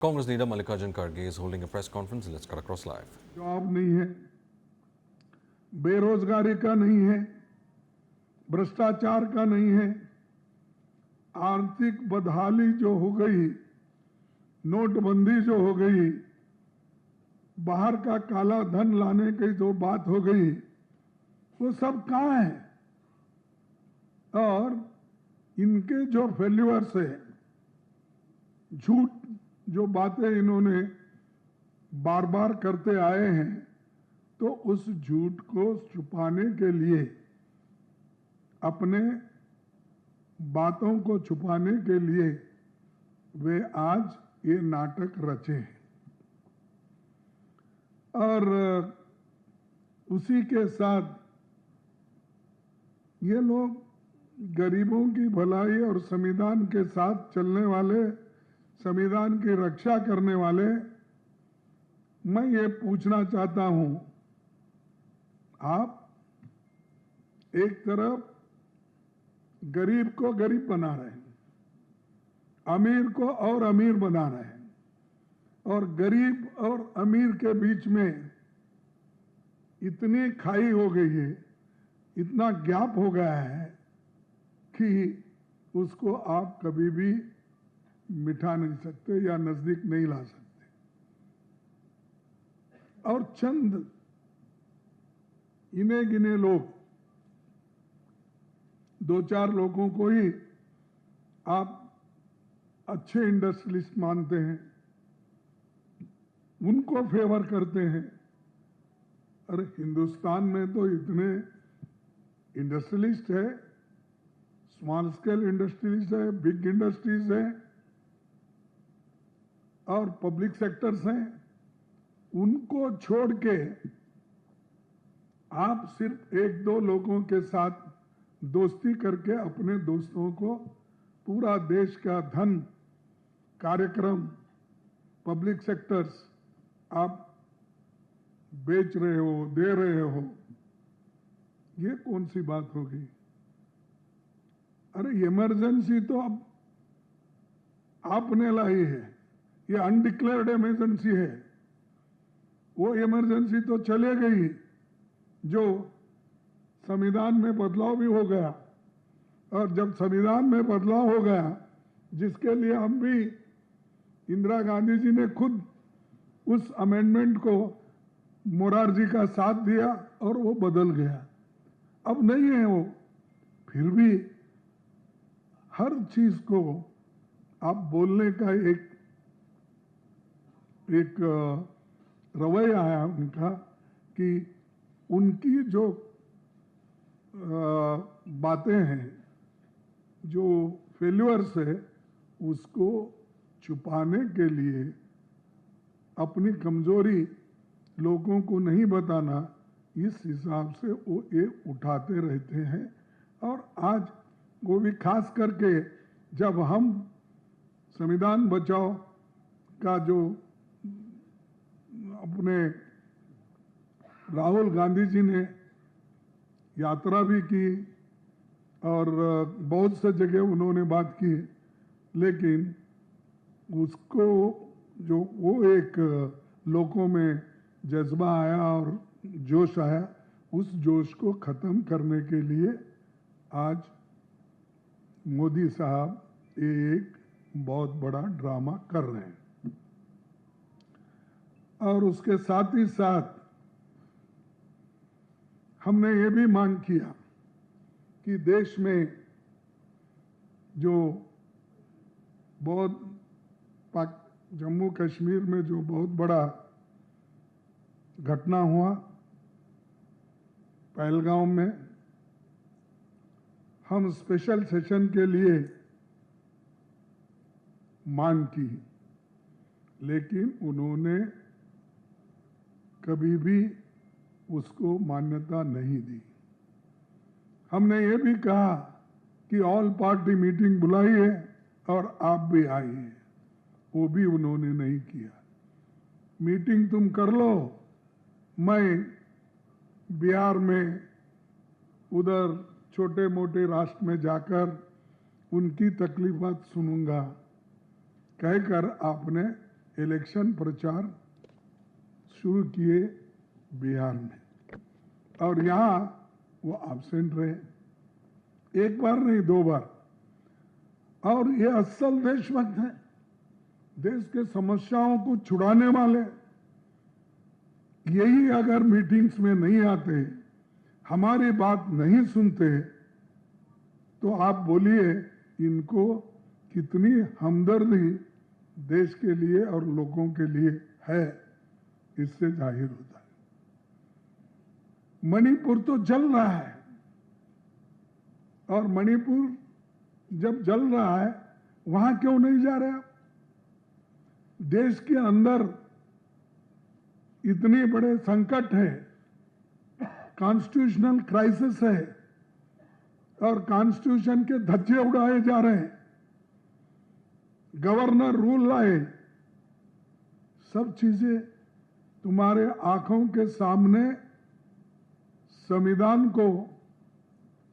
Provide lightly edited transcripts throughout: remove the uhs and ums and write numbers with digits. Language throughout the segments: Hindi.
Congress leader Mallikarjun Kharge is holding a press conference. Let's cut across live. Job नहीं है, बेरोजगारी का नहीं है, भ्रष्टाचार का नहीं है, आर्थिक बदहाली जो हो गई, नोटबंदी जो हो गई, बाहर का काला धन लाने की जो बात हो गई, वो सब कहाँ है? और इनके जो फेल्यूअर्स है, झूठ जो बातें इन्होंने बार बार करते आए हैं, तो उस झूठ को छुपाने के लिए, अपने बातों को छुपाने के लिए वे आज ये नाटक रचे हैं। और उसी के साथ ये लोग गरीबों की भलाई और संविधान के साथ चलने वाले, संविधान की रक्षा करने वाले, मैं ये पूछना चाहता हूं, आप एक तरफ गरीब को गरीब बना रहे हैं, अमीर को और अमीर बना रहे हैं, और गरीब और अमीर के बीच में इतनी खाई हो गई है, इतना गैप हो गया है कि उसको आप कभी भी मिटा नहीं सकते या नजदीक नहीं ला सकते। और चंद इने गिने लोग, दो चार लोगों को ही आप अच्छे इंडस्ट्रियलिस्ट मानते हैं, उनको फेवर करते हैं। अरे हिंदुस्तान में तो इतने इंडस्ट्रियलिस्ट है, स्मॉल स्केल इंडस्ट्रीज है, बिग इंडस्ट्रीज है और पब्लिक सेक्टर्स हैं, उनको छोड़ के आप सिर्फ एक दो लोगों के साथ दोस्ती करके अपने दोस्तों को पूरा देश का धन, कार्यक्रम, पब्लिक सेक्टर्स आप बेच रहे हो, दे रहे हो। ये कौन सी बात होगी? अरे इमरजेंसी तो अब आपने लाई है, ये अनडिक्लेयर्ड इमरजेंसी है। वो इमरजेंसी तो चले गई जो संविधान में बदलाव भी हो गया, और जब संविधान में बदलाव हो गया, जिसके लिए हम भी, इंदिरा गांधी जी ने खुद उस अमेंडमेंट को, मोरारजी का साथ दिया और वो बदल गया। अब नहीं है वो, फिर भी हर चीज को आप बोलने का एक रवैया है उनका, कि उनकी जो बातें हैं, जो फेल्यूअर्स है, उसको छुपाने के लिए, अपनी कमजोरी लोगों को नहीं बताना, इस हिसाब से वो ये उठाते रहते हैं। और आज वो भी खास करके जब हम संविधान बचाओ का जो अपने राहुल गांधी जी ने यात्रा भी की और बहुत से जगह उन्होंने बात की, लेकिन उसको जो वो एक लोगों में जज्बा आया और जोश आया, उस जोश को खत्म करने के लिए आज मोदी साहब एक बहुत बड़ा ड्रामा कर रहे हैं। और उसके साथ ही साथ हमने ये भी मांग किया कि देश में जो बहुत जम्मू कश्मीर में जो बहुत बड़ा घटना हुआ पहलगांव में, हम स्पेशल सेशन के लिए मांग की, लेकिन उन्होंने कभी भी उसको मान्यता नहीं दी। हमने ये भी कहा कि ऑल पार्टी मीटिंग बुलाई है और आप भी आए हैं, वो भी उन्होंने नहीं किया। मीटिंग तुम कर लो, मैं बिहार में उधर छोटे मोटे राष्ट्र में जाकर उनकी तकलीफात सुनूंगा, कहकर आपने इलेक्शन प्रचार शुरू किए बिहार में, और यहाँ वो एब्सेंट रहे, एक बार नहीं 2 बार। और ये असल देशभक्त हैं, देश के समस्याओं को छुड़ाने वाले। यही अगर मीटिंग्स में नहीं आते, हमारी बात नहीं सुनते, तो आप बोलिए इनको कितनी हमदर्दी देश के लिए और लोगों के लिए है, इससे जाहिर होता है। मणिपुर तो जल रहा है, और मणिपुर जब जल रहा है वहां क्यों नहीं जा रहे आप? देश के अंदर इतने बड़े संकट है, कॉन्स्टिट्यूशनल क्राइसिस है, और कॉन्स्टिट्यूशन के धज्जे उड़ाए जा रहे हैं, गवर्नर रूल लाए, सब चीजें तुम्हारे आंखों के सामने। संविधान को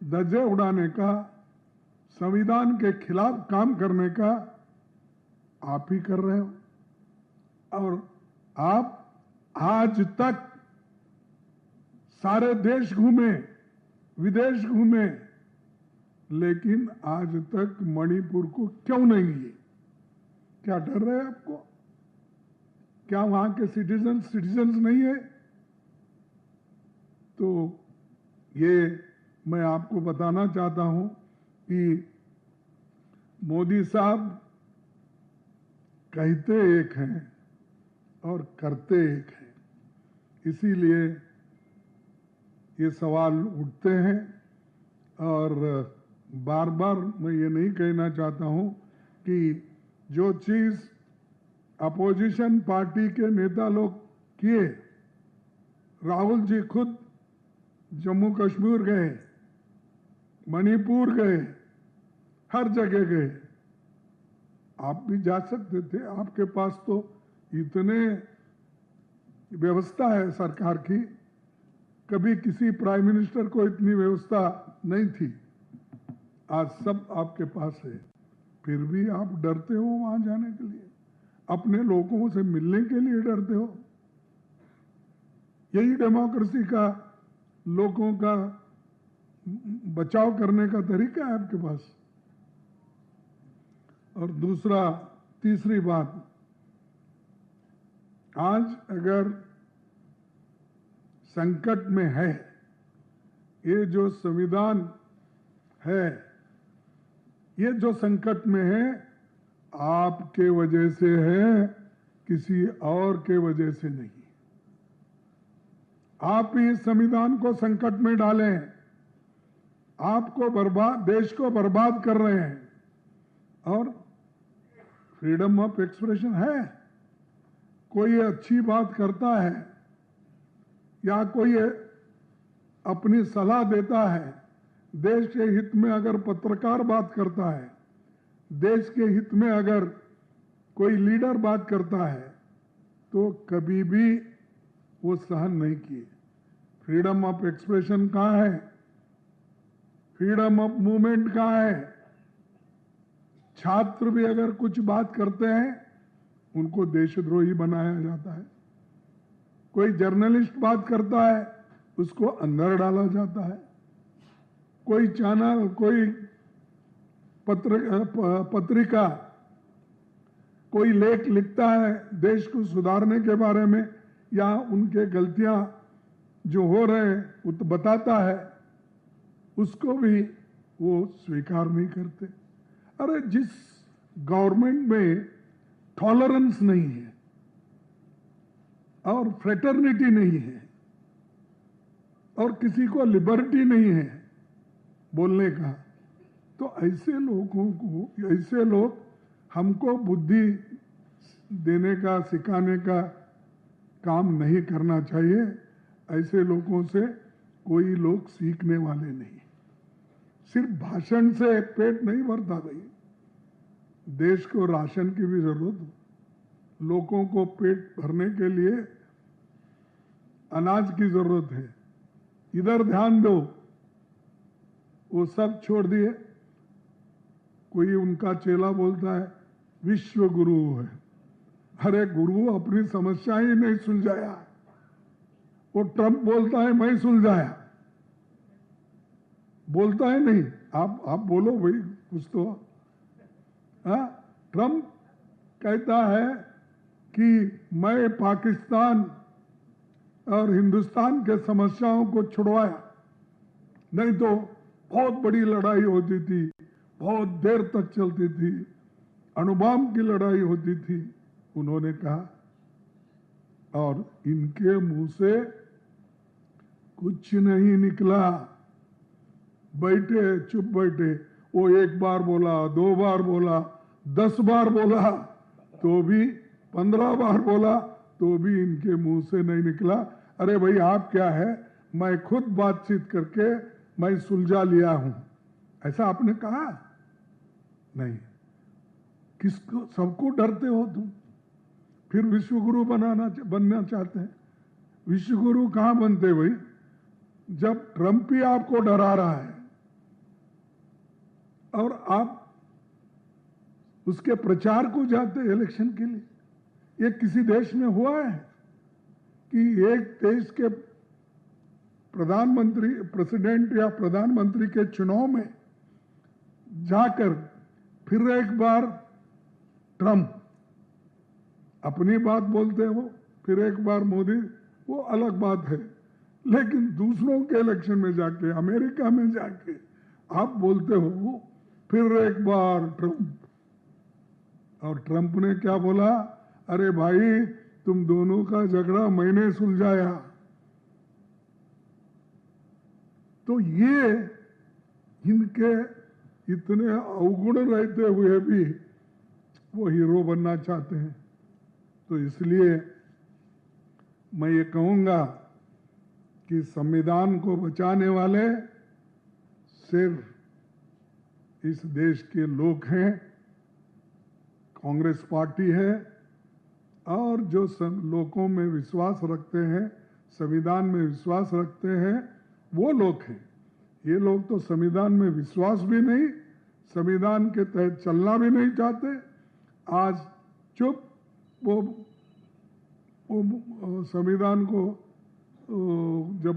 धज्जे उड़ाने का, संविधान के खिलाफ काम करने का आप ही कर रहे हो। और आप आज तक सारे देश घूमे, विदेश घूमे, लेकिन आज तक मणिपुर को क्यों नहीं गए? क्या डर रहे हैं आपको? क्या वहां के सिटीजन्स नहीं है? तो ये मैं आपको बताना चाहता हूं कि मोदी साहब कहते एक हैं और करते एक हैं, इसीलिए ये सवाल उठते हैं। और बार बार मैं ये नहीं कहना चाहता हूं कि जो चीज अपोजिशन पार्टी के नेता लोग किए, राहुल जी खुद जम्मू कश्मीर गए, मणिपुर गए, हर जगह गए। आप भी जा सकते थे, आपके पास तो इतने व्यवस्था है सरकार की, कभी किसी प्राइम मिनिस्टर को इतनी व्यवस्था नहीं थी, आज सब आपके पास है। फिर भी आप डरते हो वहां जाने के लिए, अपने लोगों से मिलने के लिए डरते हो। यही डेमोक्रेसी का, लोगों का बचाव करने का तरीका है आपके पास। और तीसरी बात, आज अगर संकट में है, ये जो संविधान है, ये जो संकट में है, आपके वजह से है, किसी और के वजह से नहीं। आप ही इस संविधान को संकट में डालें, आपको देश को बर्बाद कर रहे हैं। और फ्रीडम ऑफ एक्सप्रेशन है, कोई अच्छी बात करता है या कोई अपनी सलाह देता है, देश के हित में अगर पत्रकार बात करता है, देश के हित में अगर कोई लीडर बात करता है, तो कभी भी वो सहन नहीं किए। फ्रीडम ऑफ एक्सप्रेशन कहाँ है? फ्रीडम ऑफ मूवमेंट कहाँ है? छात्र भी अगर कुछ बात करते हैं, उनको देशद्रोही बनाया जाता है। कोई जर्नलिस्ट बात करता है, उसको अंदर डाला जाता है। कोई चैनल, कोई पत्रिका कोई लेख लिखता है देश को सुधारने के बारे में, या उनके गलतियां जो हो रहे हैं वो तो बताता है, उसको भी वो स्वीकार नहीं करते। अरे जिस गवर्नमेंट में टॉलरेंस नहीं है और फ्रेटर्निटी नहीं है और किसी को लिबर्टी नहीं है बोलने का, तो ऐसे लोग हमको बुद्धि देने का, सिखाने का काम नहीं करना चाहिए। ऐसे लोगों से कोई लोग सीखने वाले नहीं। सिर्फ भाषण से पेट नहीं भरता भाई, देश को राशन की भी जरूरत है। लोगों को पेट भरने के लिए अनाज की जरूरत है। इधर ध्यान दो, वो सब छोड़ दिए। कोई उनका चेला बोलता है विश्व गुरु है, अरे गुरु अपनी समस्या ही नहीं सुलझाया, वो ट्रंप बोलता है मैं सुलझाया, बोलता है नहीं। आप बोलो भाई कुछ तो। हाँ, ट्रंप कहता है कि मैं पाकिस्तान और हिंदुस्तान के समस्याओं को छुड़वाया, नहीं तो बहुत बड़ी लड़ाई होती थी, बहुत देर तक चलती थी, अणुबॉम्ब की लड़ाई होती थी, उन्होंने कहा। और इनके मुंह से कुछ नहीं निकला, बैठे चुप बैठे। वो एक बार बोला, 2 बार बोला, 10 बार बोला तो भी, 15 बार बोला तो भी इनके मुंह से नहीं निकला। अरे भाई आप क्या है, मैं खुद बातचीत करके मैं सुलझा लिया हूं, ऐसा आपने कहा नहीं। किसको, सबको डरते हो तुम, फिर विश्वगुरु बनना चाहते हैं। विश्वगुरु कहां बनते भाई, जब ट्रंप ही आपको डरा रहा है और आप उसके प्रचार को जाते इलेक्शन के लिए। ये किसी देश में हुआ है कि एक देश के प्रधानमंत्री, प्रेसिडेंट या प्रधानमंत्री के चुनाव में जाकर फिर एक बार ट्रंप अपनी बात बोलते हो, फिर एक बार मोदी, वो अलग बात है, लेकिन दूसरों के इलेक्शन में जाके, अमेरिका में जाके आप बोलते हो फिर एक बार ट्रंप। और ट्रंप ने क्या बोला, अरे भाई तुम दोनों का झगड़ा मैंने सुलझाया। तो ये इनके इतने अवगुण रहते हुए भी वो हीरो बनना चाहते हैं। तो इसलिए मैं ये कहूंगा कि संविधान को बचाने वाले सिर्फ इस देश के लोग हैं, कांग्रेस पार्टी है, और जो लोगों में विश्वास रखते हैं, संविधान में विश्वास रखते हैं, वो लोग हैं। ये लोग तो संविधान में विश्वास भी नहीं, संविधान के तहत चलना भी नहीं चाहते। आज चुप वो संविधान को जब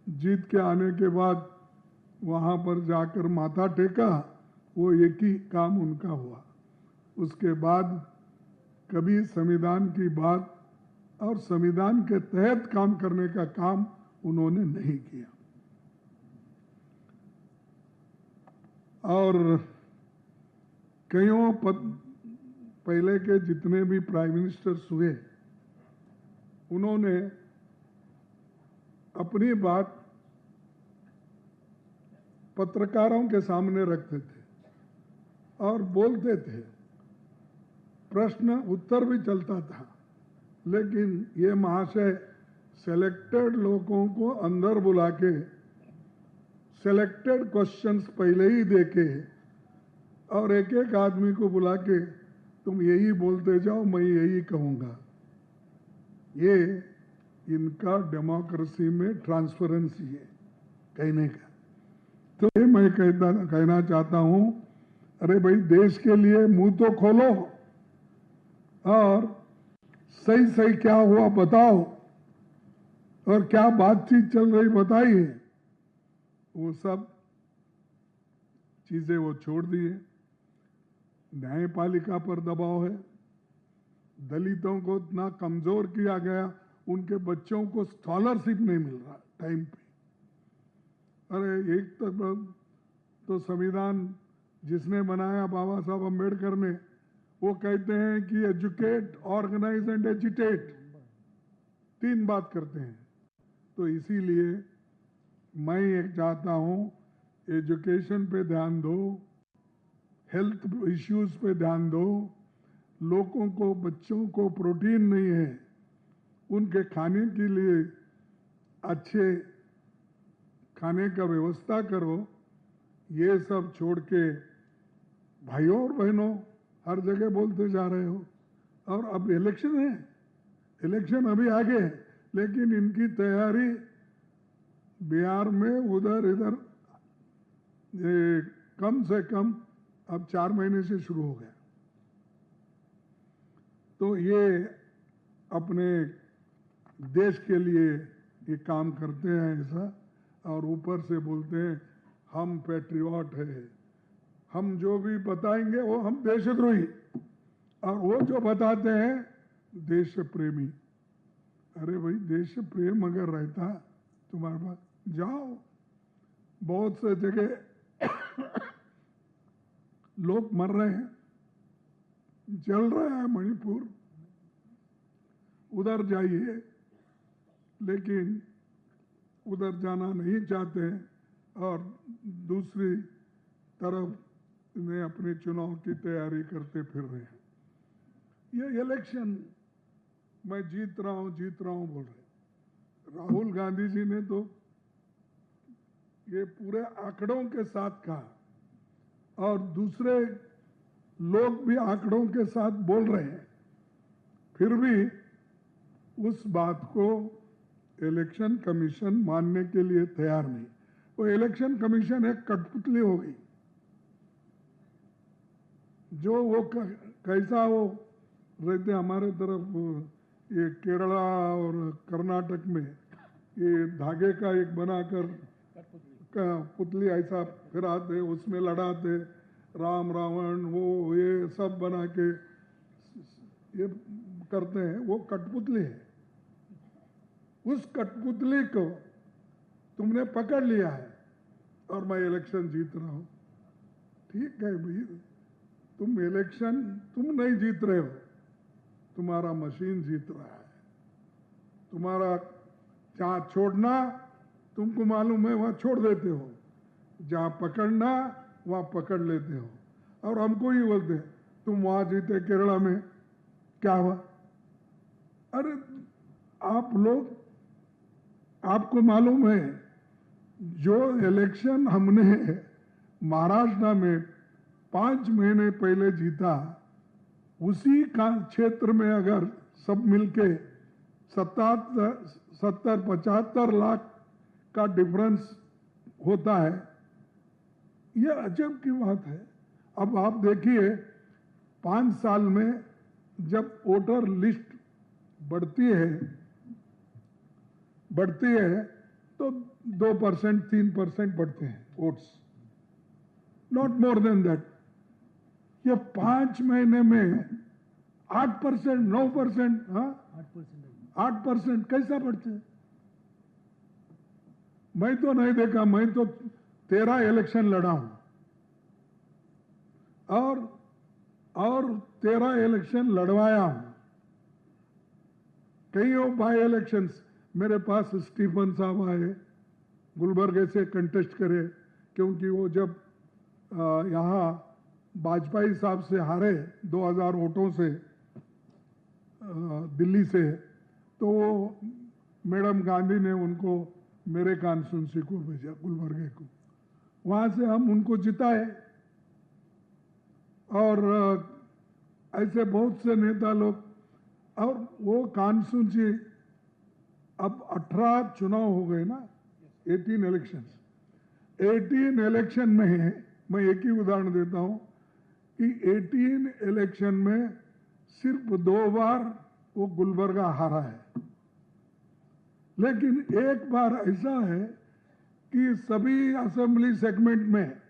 जीत के आने के बाद वहाँ पर जाकर माथा टेका, वो एक ही काम उनका हुआ। उसके बाद कभी संविधान की बात और संविधान के तहत काम करने का काम उन्होंने नहीं किया। और कईयों पहले के जितने भी प्राइम मिनिस्टर्स हुए, उन्होंने अपनी बात पत्रकारों के सामने रखते थे और बोलते थे, प्रश्न उत्तर भी चलता था। लेकिन ये महाशय सेलेक्टेड लोगों को अंदर बुला के सेलेक्टेड क्वेश्चंस पहले ही देके और एक एक आदमी को बुला के तुम यही बोलते जाओ, मैं यही कहूंगा। ये इनका डेमोक्रेसी में ट्रांसपेरेंसी है कहने का। तो ये मैं कहना चाहता हूं, अरे भाई देश के लिए मुंह तो खोलो और सही सही क्या हुआ बताओ, और क्या बातचीत चल रही बताइए। वो सब चीजें वो छोड़ दिए। न्यायपालिका पर दबाव है, दलितों को इतना कमजोर किया गया, उनके बच्चों को स्कॉलरशिप नहीं मिल रहा टाइम पे। अरे एक तो संविधान जिसने बनाया बाबा साहब अम्बेडकर ने, वो कहते हैं कि एजुकेट, ऑर्गेनाइज एंड एजिटेट, 3 बात करते हैं। तो इसीलिए मैं एक चाहता हूं, एजुकेशन पे ध्यान दो, हेल्थ इश्यूज पे ध्यान दो। लोगों को, बच्चों को प्रोटीन नहीं है, उनके खाने के लिए अच्छे खाने का व्यवस्था करो। ये सब छोड़ के भाइयों और बहनों हर जगह बोलते जा रहे हो। और अब इलेक्शन है, इलेक्शन अभी आगे है, लेकिन इनकी तैयारी बिहार में उधर इधर कम से कम अब 4 महीने से शुरू हो गया। तो ये अपने देश के लिए ये काम करते हैं ऐसा, और ऊपर से बोलते हैं हम पैट्रियट है, हम जो भी बताएंगे वो हम देशद्रोही, और वो जो बताते हैं देश प्रेमी। अरे भाई, देश प्रेम अगर रहता तुम्हारे पास, जाओ, बहुत से जगह लोग मर रहे हैं, जल रहा है मणिपुर, उधर जाइए, लेकिन उधर जाना नहीं चाहते हैं, और दूसरी तरफ में अपने चुनाव की तैयारी करते फिर रहे हैं। ये इलेक्शन मैं जीत रहा हूं बोल रहे। राहुल गांधी जी ने तो ये पूरे आंकड़ों के साथ कहा, और दूसरे लोग भी आंकड़ों के साथ बोल रहे हैं, फिर भी उस बात को इलेक्शन कमीशन मानने के लिए तैयार नहीं। वो इलेक्शन कमीशन एक कठपुतली हो गई, जो वो कैसा वो रहते हमारे तरफ, ये केरला और कर्नाटक में ये धागे का एक बनाकर पुतली ऐसा फिराते, उसमें लड़ाते, राम रावण वो ये सब बना के ये करते हैं, वो कठपुतली है। उस कठपुतली को तुमने पकड़ लिया है और मैं इलेक्शन जीत रहा हूं। ठीक है भाई, तुम इलेक्शन तुम नहीं जीत रहे हो, तुम्हारा मशीन जीत रहा है। तुम्हारा जहां छोड़ना तुमको मालूम है वहां छोड़ देते हो, जहां पकड़ना वहां पकड़ लेते हो, और हमको ही बोलते हैं तुम वहां जीते केरला में, क्या हुआ? अरे आप लोग, आपको मालूम है जो इलेक्शन हमने महाराष्ट्र में 5 महीने पहले जीता, उसी का क्षेत्र में अगर सब मिलके 70-75 लाख का डिफरेंस होता है, यह अजब की बात है। अब आप देखिए 5 साल में जब वोटर लिस्ट बढ़ती है तो 2%, 3% बढ़ते हैं votes, not more than that. ये 5 महीने में 8%, 9%, 8% कैसा बढ़ते हैं? मैं तो नहीं देखा, मैं तो 13 इलेक्शन लड़ा हूं, और 13 इलेक्शन लड़वाया हूं। कई बाई इलेक्शंस मेरे पास स्टीफन साहब आए, गुलबर्गे से कंटेस्ट करे, क्योंकि वो जब यहाँ वाजपेयी साहब से हारे 2000 वोटों से दिल्ली से, तो वो मैडम गांधी ने उनको मेरे कॉन्स्टिट्यूंसी को भेजा, गुलबर्गे को, वहां से हम उनको जिताए। और ऐसे बहुत से नेता लोग, और वो कॉन्स्टिट्यूंसी अब 18 चुनाव हो गए ना, 18 इलेक्शंस। 18 इलेक्शन में मैं एक ही उदाहरण देता हूं कि 18 इलेक्शन में सिर्फ 2 बार वो गुलबर्गा हारा है, लेकिन एक बार ऐसा है कि सभी असेंबली सेगमेंट में